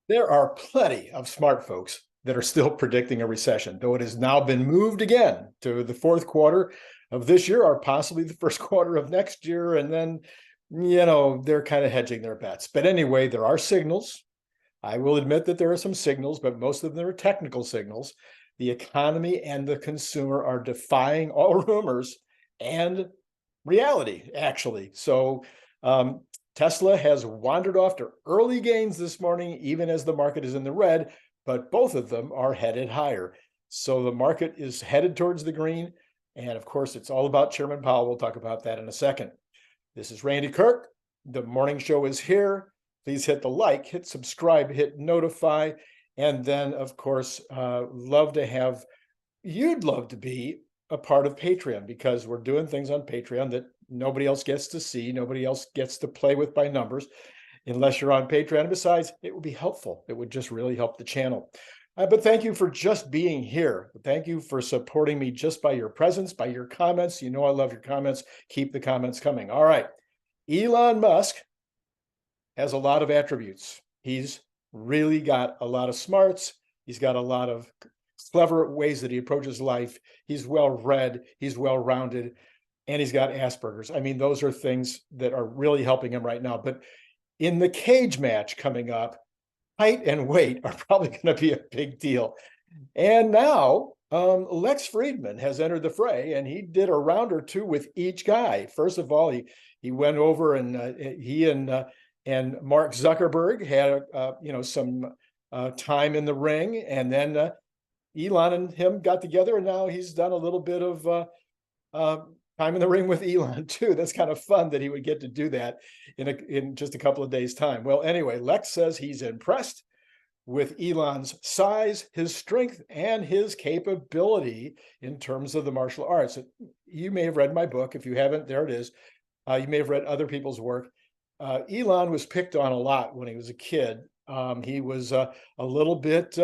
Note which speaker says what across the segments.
Speaker 1: There are plenty of smart folks that are still predicting a recession, though it has now been moved again to the fourth quarter of this year or possibly the first quarter of next year. And then, they're kind of hedging their bets. But anyway, there are signals. I will admit that there are some signals, but most of them are technical signals. The economy and the consumer are defying all rumors and reality, actually. So Tesla has wandered off to early gains this morning, even as the market is in the red, but both of them are headed higher. So the market is headed towards the green. And of course, it's all about Chairman Powell. We'll talk about that in a second. This is Randy Kirk. The morning show is here. Please hit the like, hit subscribe, hit notify. And then, of course, you'd love to be a part of Patreon, because we're doing things on Patreon that nobody else gets to see, nobody else gets to play with by numbers, unless you're on Patreon. And besides, it would be helpful. It would just really help the channel. But thank you for just being here. Thank you for supporting me just by your presence, by your comments. You know I love your comments. Keep the comments coming. All right. Elon Musk has a lot of attributes. He's really got a lot of smarts. He's got a lot of clever ways that he approaches life. He's well-read, he's well-rounded, and he's got Asperger's. I mean, those are things that are really helping him right now. But in the cage match coming up, height and weight are probably going to be a big deal. And now Lex Fridman has entered the fray, and he did a round or two with each guy. First of all, he went over and he and Mark Zuckerberg had some time in the ring, and then Elon and him got together, and now he's done a little bit of time in the ring with Elon too. That's kind of fun that he would get to do that in just a couple of days' time. Well, anyway, Lex says he's impressed with Elon's size, his strength, and his capability in terms of the martial arts. You may have read my book. If you haven't, there it is. You may have read other people's work. Elon was picked on a lot when he was a kid. He was a little bit,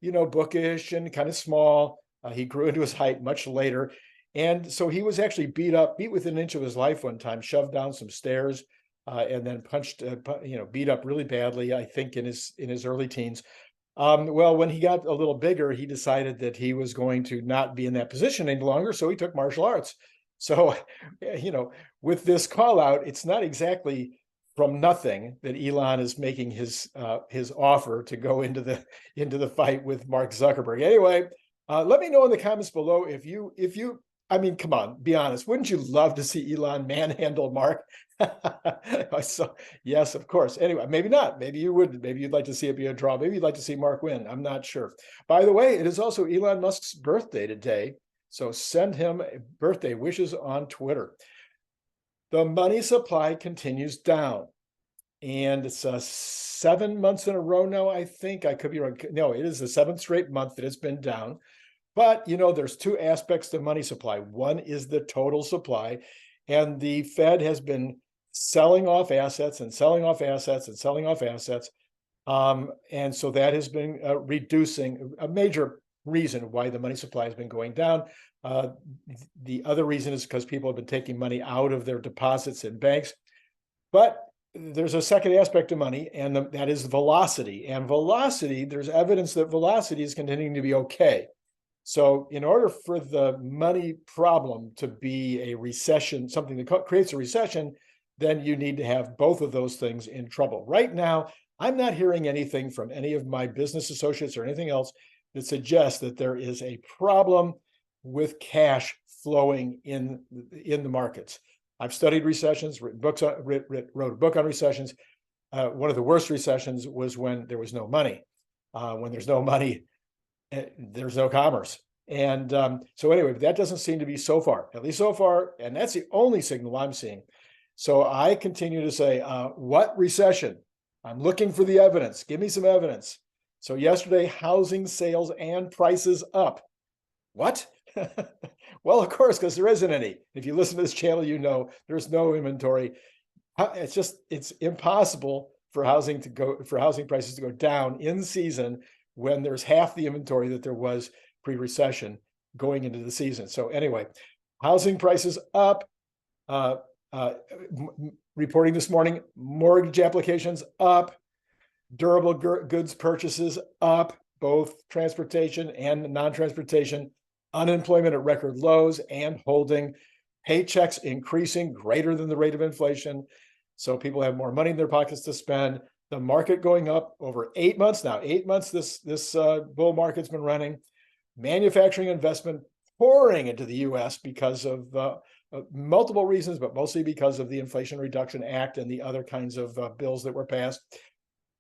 Speaker 1: bookish and kind of small. He grew into his height much later. And so he was actually beat within an inch of his life one time, shoved down some stairs, and then beat up really badly, I think in his early teens. Well, when he got a little bigger, he decided that he was going to not be in that position any longer. So he took martial arts. So, with this call out, it's not exactly from nothing that Elon is making his offer to go into the fight with Mark Zuckerberg. Anyway, let me know in the comments below if you I mean, come on, be honest. Wouldn't you love to see Elon manhandle Mark? So, yes, of course. Anyway, maybe not. Maybe you would. Maybe you'd like to see it be a draw. Maybe you'd like to see Mark win. I'm not sure. By the way, it is also Elon Musk's birthday today. So send him birthday wishes on Twitter. The money supply continues down. And it's 7 months in a row now, I think. I could be wrong. No, it is the seventh straight month that it's been down. But, there's two aspects to money supply. One is the total supply. And the Fed has been selling off assets and selling off assets and selling off assets. And so that has been reducing, a major reason why the money supply has been going down. The other reason is because people have been taking money out of their deposits in banks. But there's a second aspect to money, and that is velocity. And velocity, there's evidence that velocity is continuing to be okay. So in order for the money problem to be a recession, something that creates a recession, then you need to have both of those things in trouble. Right now, I'm not hearing anything from any of my business associates or anything else that suggests that there is a problem with cash flowing in the markets. I've studied recessions, wrote a book on recessions. One of the worst recessions was when there was no money. When there's no money, there's no commerce. And so anyway, that doesn't seem to be so far, at least so far. And that's the only signal I'm seeing. So I continue to say, what recession? I'm looking for the evidence. Give me some evidence. So yesterday, housing sales and prices up. What? Well, of course, because there isn't any. If you listen to this channel, there's no inventory. It's impossible for housing prices to go down in season when there's half the inventory that there was pre-recession going into the season. So anyway, housing prices up. Reporting this morning, mortgage applications up. Durable goods purchases up, both transportation and non-transportation, unemployment at record lows and holding, paychecks increasing greater than the rate of inflation. So people have more money in their pockets to spend. The market going up over 8 months now. 8 months this bull market's been running. Manufacturing investment pouring into the U.S. because of multiple reasons, but mostly because of the Inflation Reduction Act and the other kinds of bills that were passed.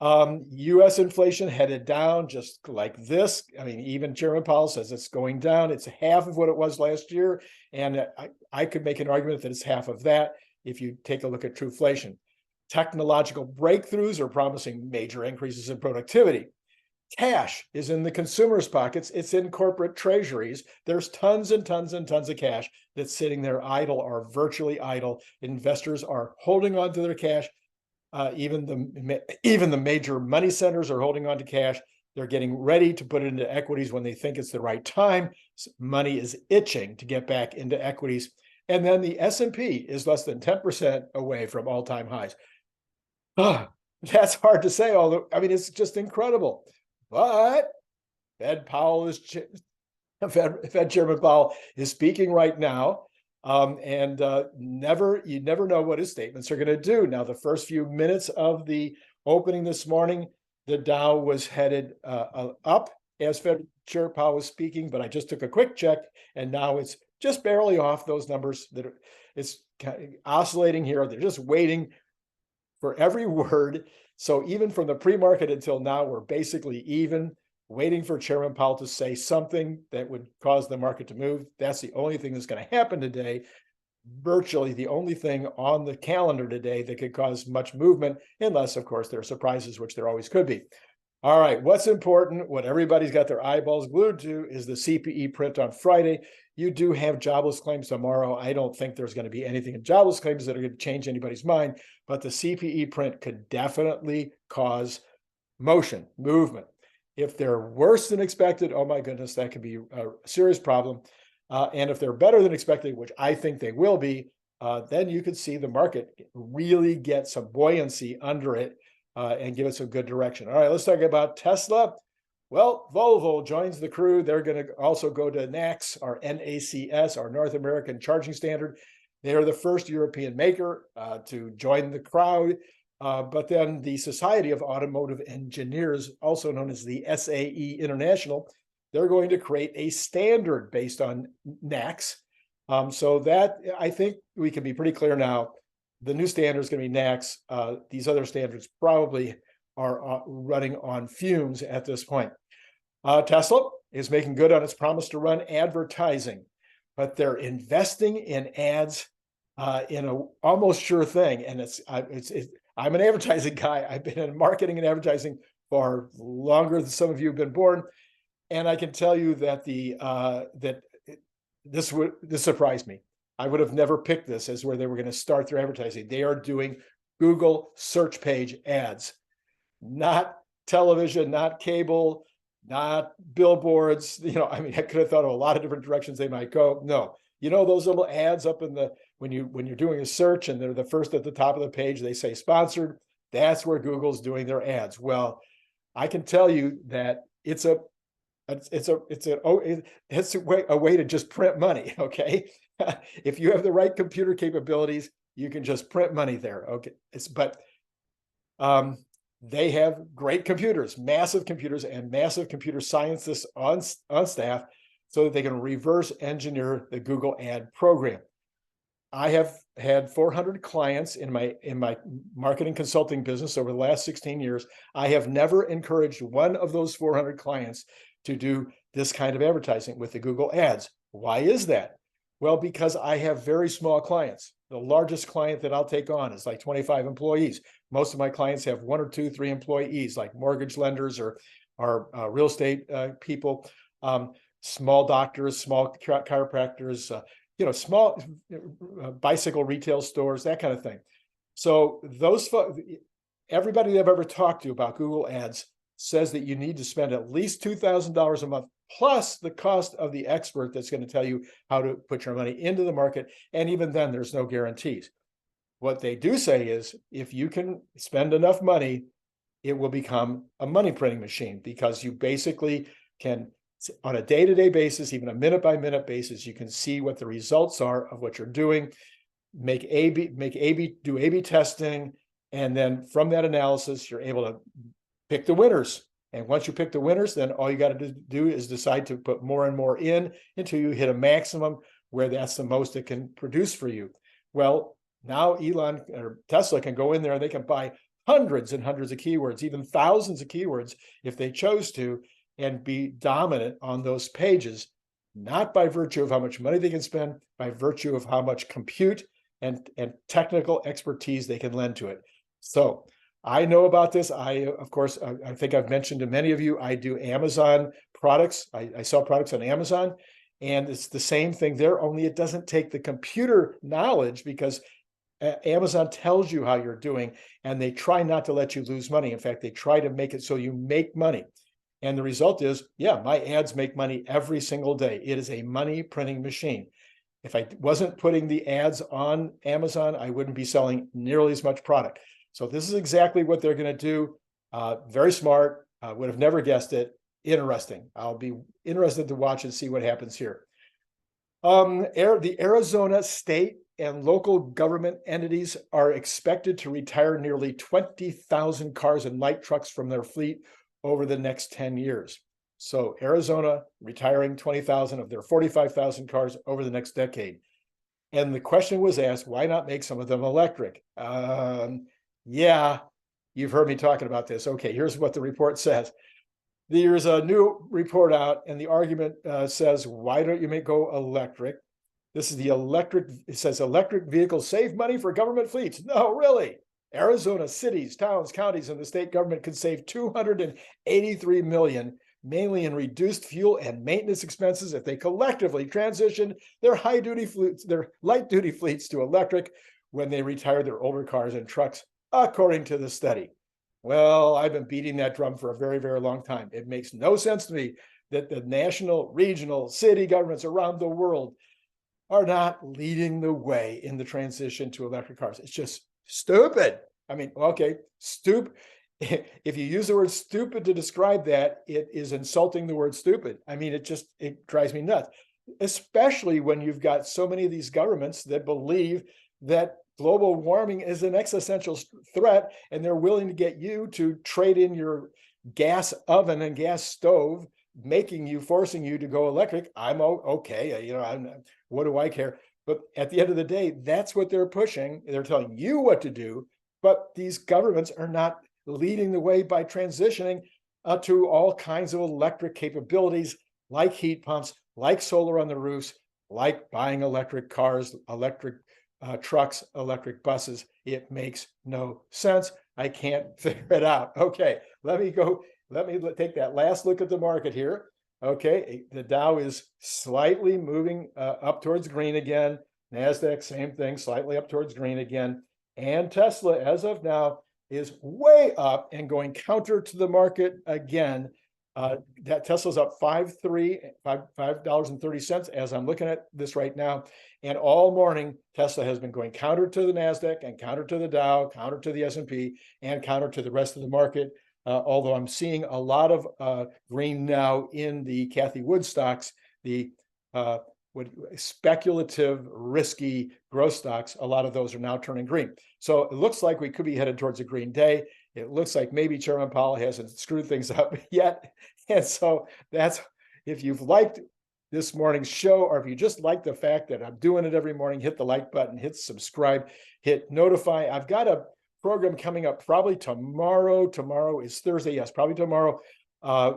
Speaker 1: U.S. inflation headed down just like this. I mean, even Chairman Powell says it's going down. It's half of what it was last year. And I could make an argument that it's half of that if you take a look at truflation. Technological breakthroughs are promising major increases in productivity. Cash is in the consumer's pockets. It's in corporate treasuries. There's tons and tons and tons of cash that's sitting there idle or virtually idle. Investors are holding on to their cash. Even the major money centers are holding on to cash. They're getting ready to put it into equities when they think it's the right time. Money is itching to get back into equities. And then the S&P is less than 10% away from all-time highs. That's hard to say, although, I mean, it's just incredible. But Fed Chairman Powell is speaking right now. You never know what his statements are going to do. Now, the first few minutes of the opening this morning, the Dow was headed up as Fed Chair Powell was speaking, but I just took a quick check, and now it's just barely off those numbers. It's kind of oscillating here. They're just waiting for every word. So even from the pre-market until now, we're basically even, waiting for Chairman Powell to say something that would cause the market to move. That's the only thing that's going to happen today. Virtually the only thing on the calendar today that could cause much movement, unless, of course, there are surprises, which there always could be. All right, what's important, what everybody's got their eyeballs glued to, is the CPE print on Friday. You do have jobless claims tomorrow. I don't think there's going to be anything in jobless claims that are going to change anybody's mind, but the CPE print could definitely cause movement. If they're worse than expected, oh my goodness, that could be a serious problem. And if they're better than expected, which I think they will be, then you could see the market really get some buoyancy under it and give it some good direction. All right, let's talk about Tesla. Well, Volvo joins the crew. They're going to also go to NACS, or NACS, our North American Charging Standard. They are the first European maker to join the crowd. But then the Society of Automotive Engineers, also known as the SAE International, they're going to create a standard based on NACS. So that, I think we can be pretty clear now, the new standard is going to be NACS. These other standards probably are running on fumes at this point. Tesla is making good on its promise to run advertising, but they're investing in ads in a almost sure thing. And I'm an advertising guy. I've been in marketing and advertising for longer than some of you have been born, and I can tell you that this surprised me. I would have never picked this as where they were going to start their advertising. They are doing Google search page ads, not television, not cable, not billboards. I mean, I could have thought of a lot of different directions they might go. No, those little ads up in the when you're doing a search and they're the first at the top of the page, they say sponsored. That's where Google's doing their ads. Well, I can tell you that it's a way to just print money. Okay, if you have the right computer capabilities, you can just print money there. Okay, they have great computers, massive computers, and massive computer scientists on staff, so that they can reverse engineer the Google ad program. I have had 400 clients in my marketing consulting business over the last 16 years. I have never encouraged one of those 400 clients to do this kind of advertising with the Google ads. Why is that? Well, because I have very small clients. The largest client that I'll take on is like 25 employees. Most of my clients have 1 or 2, 3 employees, like mortgage lenders or real estate people, small doctors, small chiropractors, small bicycle retail stores, that kind of thing. So everybody I've ever talked to about Google ads says that you need to spend at least $2,000 a month, plus the cost of the expert that's going to tell you how to put your money into the market. And even then, there's no guarantees. What they do say is, if you can spend enough money, it will become a money printing machine, because you basically can, on a day-to-day basis, even a minute-by-minute basis, you can see what the results are of what you're doing, do A/B testing, and then from that analysis, you're able to pick the winners. And once you pick the winners, then all you got to do is decide to put more and more in until you hit a maximum where that's the most it can produce for you. Well, now Elon or Tesla can go in there and they can buy hundreds and hundreds of keywords, even thousands of keywords if they chose to, and be dominant on those pages, not by virtue of how much money they can spend, by virtue of how much compute and technical expertise they can lend to it. So I know about this. Of course, I think I've mentioned to many of you, I do Amazon products. I sell products on Amazon, and it's the same thing there, only it doesn't take the computer knowledge, because Amazon tells you how you're doing, and they try not to let you lose money. In fact, they try to make it so you make money. And the result is, yeah, my ads make money every single day. It is a money printing machine. If I wasn't putting the ads on Amazon, I wouldn't be selling nearly as much product. So this is exactly what they're going to do. Very smart. Would have never guessed it. Interesting. I'll be interested to watch and see what happens here. The Arizona state and local government entities are expected to retire nearly 20,000 cars and light trucks from their fleet over the next 10 years. So Arizona retiring 20,000 of their 45,000 cars over the next decade. And the question was asked, why not make some of them electric? Yeah, you've heard me talking about this. Okay, here's what the report says. There's a new report out, and the argument says, why don't you go electric? This is the electric, it says electric vehicles save money for government fleets. No, really. Arizona cities, towns, counties, and the state government could save $283 million, mainly in reduced fuel and maintenance expenses, if they collectively transition their light-duty fleets to electric when they retire their older cars and trucks, according to the study. Well, I've been beating that drum for a very, very long time. It makes no sense to me that the national, regional, city governments around the world are not leading the way in the transition to electric cars. It's just stupid. I mean, okay, stupid. If you use the word stupid to describe that, it is insulting the word stupid. I mean, it drives me nuts, especially when you've got so many of these governments that believe that global warming is an existential threat, and they're willing to get you to trade in your gas oven and gas stove, forcing you to go electric. I'm okay. What do I care? But at the end of the day, that's what they're pushing. They're telling you what to do, but these governments are not leading the way by transitioning to all kinds of electric capabilities, like heat pumps, like solar on the roofs, like buying electric cars, electric trucks, electric buses. It makes no sense. I can't figure it out. Okay, let me take that last look at the market here. Okay, the Dow is slightly moving up towards green again. NASDAQ, same thing, slightly up towards green again. And Tesla, as of now, is way up and going counter to the market again. That Tesla's up $5.30 as I'm looking at this right now. And all morning, Tesla has been going counter to the NASDAQ and counter to the Dow, counter to the S&P, and counter to the rest of the market. Although I'm seeing a lot of green now in the Cathie Wood stocks, the speculative, risky growth stocks, a lot of those are now turning green. So it looks like we could be headed towards a green day. It looks like maybe Chairman Powell hasn't screwed things up yet. And so if you've liked this morning's show, or if you just like the fact that I'm doing it every morning, hit the like button, hit subscribe, hit notify. I've got a program coming up probably tomorrow. Tomorrow is Thursday. Yes, probably tomorrow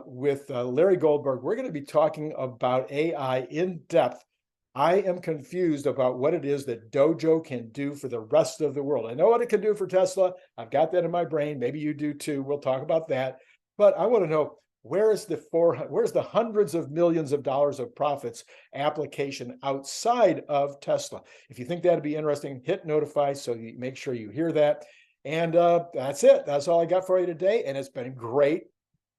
Speaker 1: with Larry Goldberg. We're going to be talking about AI in depth. I am confused about what it is that Dojo can do for the rest of the world. I know what it can do for Tesla. I've got that in my brain. Maybe you do too. We'll talk about that. But I want to know, where's the hundreds of millions of dollars of profits application outside of Tesla? If you think that'd be interesting, hit notify so you make sure you hear that. And that's it. That's all I got for you today. And it's been great